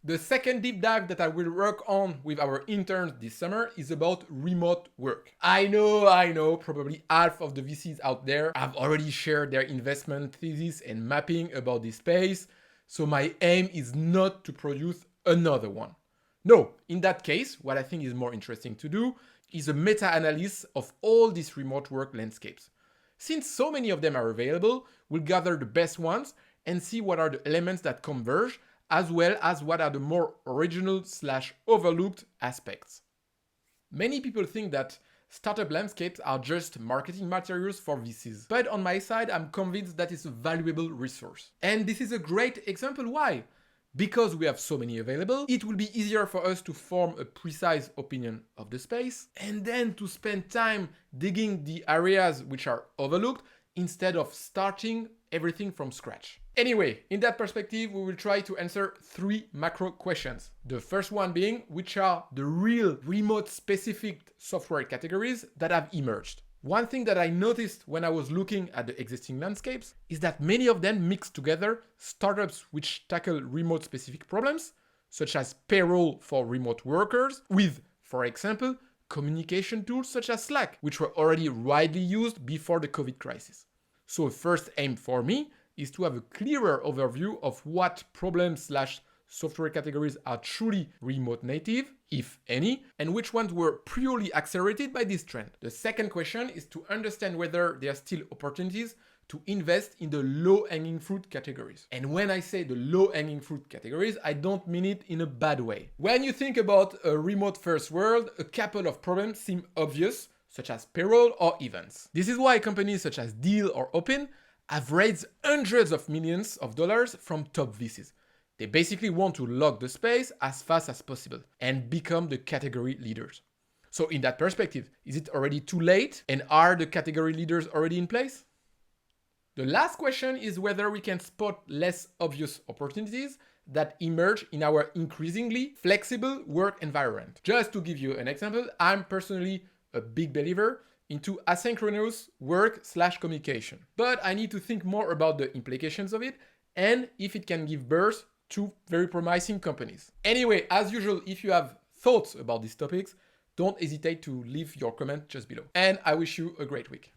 The second deep dive that I will work on with our interns this summer is about remote work. I know, probably half of the VCs out there have already shared their investment thesis and mapping about this space, so my aim is not to produce another one. No, in that case, what I think is more interesting to do is a meta-analysis of all these remote work landscapes. Since so many of them are available, we'll gather the best ones and see what are the elements that converge, as well as what are the more original/overlooked aspects. Many people think that startup landscapes are just marketing materials for VCs, but on my side, I'm convinced that it's a valuable resource. And this is a great example why. Because we have so many available, it will be easier for us to form a precise opinion of the space and then to spend time digging the areas which are overlooked instead of starting everything from scratch. Anyway, in that perspective, we will try to answer 3 macro questions. The first one being, which are the real remote specific software categories that have emerged? One thing that I noticed when I was looking at the existing landscapes is that many of them mix together startups which tackle remote specific problems, such as payroll for remote workers, with, for example, communication tools such as Slack, which were already widely used before the COVID crisis. So first aim for me is to have a clearer overview of what problems/software categories are truly remote native, if any, and which ones were purely accelerated by this trend. The second question is to understand whether there are still opportunities to invest in the low-hanging fruit categories. And when I say the low-hanging fruit categories, I don't mean it in a bad way. When you think about a remote first world, a couple of problems seem obvious, such as payroll or events. This is why companies such as Deal or Open have raised hundreds of millions of dollars from top VCs. They basically want to lock the space as fast as possible and become the category leaders. So in that perspective, is it already too late? And are the category leaders already in place? The last question is whether we can spot less obvious opportunities that emerge in our increasingly flexible work environment. Just to give you an example, I'm personally a big believer into asynchronous work/communication. But I need to think more about the implications of it and if it can give birth to very promising companies. Anyway, as usual, if you have thoughts about these topics, don't hesitate to leave your comment just below. And I wish you a great week.